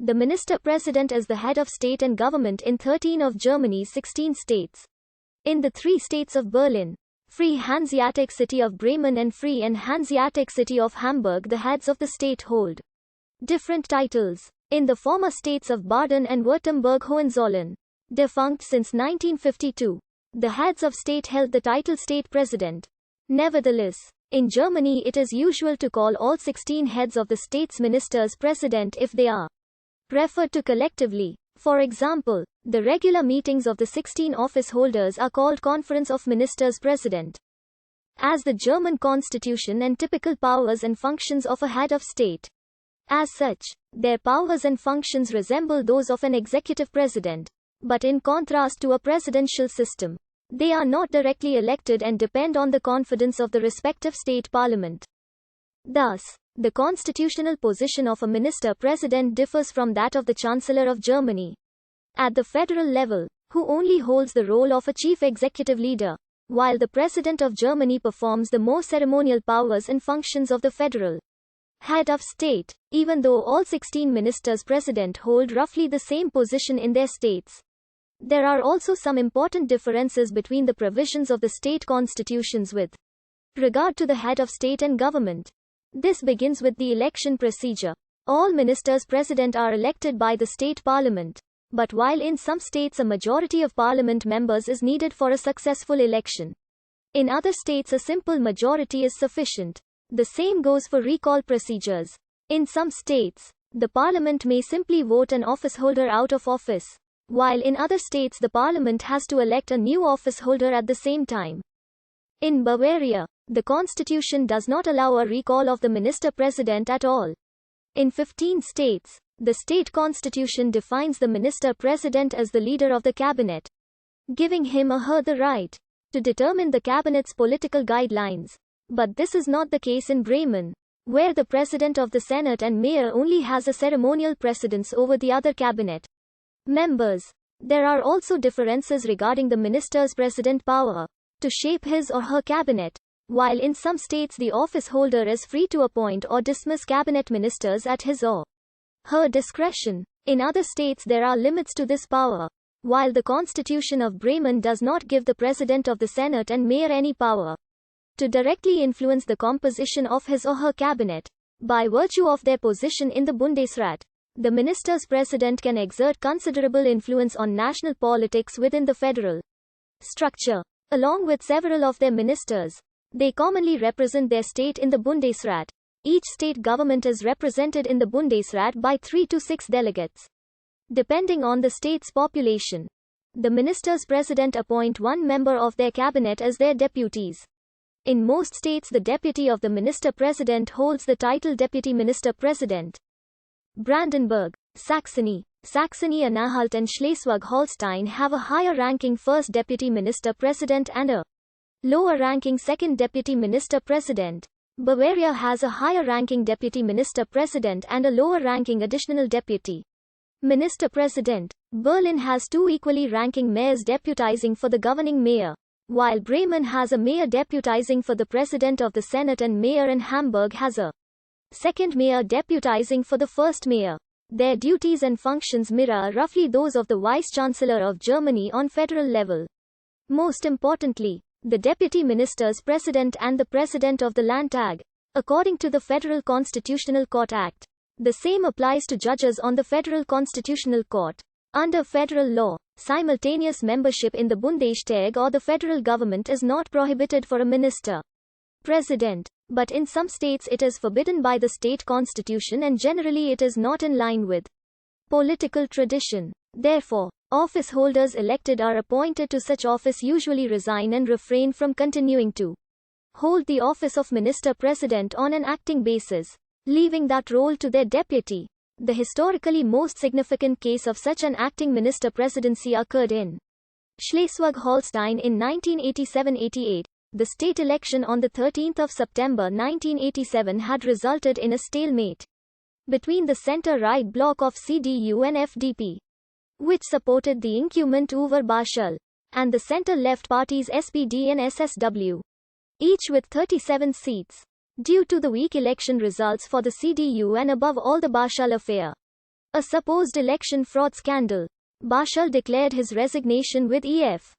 The minister-president is the head of state and government in 13 of Germany's 16 states. In the 3 states of Berlin, Free Hanseatic City of Bremen and Free and Hanseatic City of Hamburg, the heads of the state hold different titles. In the former states of Baden and Württemberg-Hohenzollern, defunct since 1952, the heads of state held the title state president. Nevertheless, in Germany it is usual to call all 16 heads of the states ministers president if they are referred to collectively. For example, the regular meetings of the 16 office holders are called Conference of Ministers President. As the German constitution and typical powers and functions of a head of state. As such, their powers and functions resemble those of an executive president. But in contrast to a presidential system, they are not directly elected and depend on the confidence of the respective state parliament. Thus, the constitutional position of a minister-president differs from that of the Chancellor of Germany. At the federal level, who only holds the role of a chief executive leader, while the President of Germany performs the more ceremonial powers and functions of the federal head of state, even though all 16 ministers-president hold roughly the same position in their states. There are also some important differences between the provisions of the state constitutions with regard to the head of state and government. This begins with the election procedure. All ministers present are elected by the state parliament. But while in some states a majority of parliament members is needed for a successful election, in other states a simple majority is sufficient. The same goes for recall procedures. In some states, the parliament may simply vote an officeholder out of office, while in other states the parliament has to elect a new officeholder at the same time. In Bavaria, the constitution does not allow a recall of the minister-president at all. In 15 states, the state constitution defines the minister-president as the leader of the cabinet, giving him or her the right to determine the cabinet's political guidelines. But this is not the case in Bremen, where the president of the Senate and mayor only has a ceremonial precedence over the other cabinet members. There are also differences regarding the minister's president power to shape his or her cabinet. While in some states the office holder is free to appoint or dismiss cabinet ministers at his or her discretion, in other states there are limits to this power. While the Constitution of Bremen does not give the president of the Senate and mayor any power to directly influence the composition of his or her cabinet, by virtue of their position in the Bundesrat, the minister's president can exert considerable influence on national politics within the federal structure. Along with several of their ministers, they commonly represent their state in the Bundesrat. Each state government is represented in the Bundesrat by 3 to 6 delegates, depending on the state's population. The ministers president appoint one member of their cabinet as their deputies. In most states the deputy of the minister-president holds the title deputy minister-president. Brandenburg, Saxony, Saxony-Anhalt and Schleswig-Holstein have a higher-ranking first deputy minister-president and a lower-ranking second deputy minister-president. Bavaria has a higher-ranking deputy minister-president and a lower-ranking additional deputy minister-president. Berlin has 2 equally ranking mayors deputizing for the governing mayor, while Bremen has a mayor deputizing for the president of the Senate and mayor, and Hamburg has a second mayor deputizing for the first mayor. Their duties and functions mirror roughly those of the Vice-Chancellor of Germany on federal level. Most importantly, the deputy ministers president and the president of the Landtag, according to the Federal Constitutional Court Act. The same applies to judges on the Federal Constitutional Court. Under federal law, simultaneous membership in the Bundestag or the federal government is not prohibited for a minister-president, but in some states it is forbidden by the state constitution and generally it is not in line with political tradition. Therefore, office holders elected or appointed to such office usually resign and refrain from continuing to hold the office of minister-president on an acting basis, leaving that role to their deputy. The historically most significant case of such an acting minister-presidency occurred in Schleswig-Holstein in 1987-88. The state election on 13 September 1987 had resulted in a stalemate between the center-right bloc of CDU and FDP, which supported the incumbent Uwe Barschel, and the center-left parties SPD and SSW, each with 37 seats. Due to the weak election results for the CDU and above all the Barschel affair, A supposed election fraud scandal. Bashar declared his resignation with EF.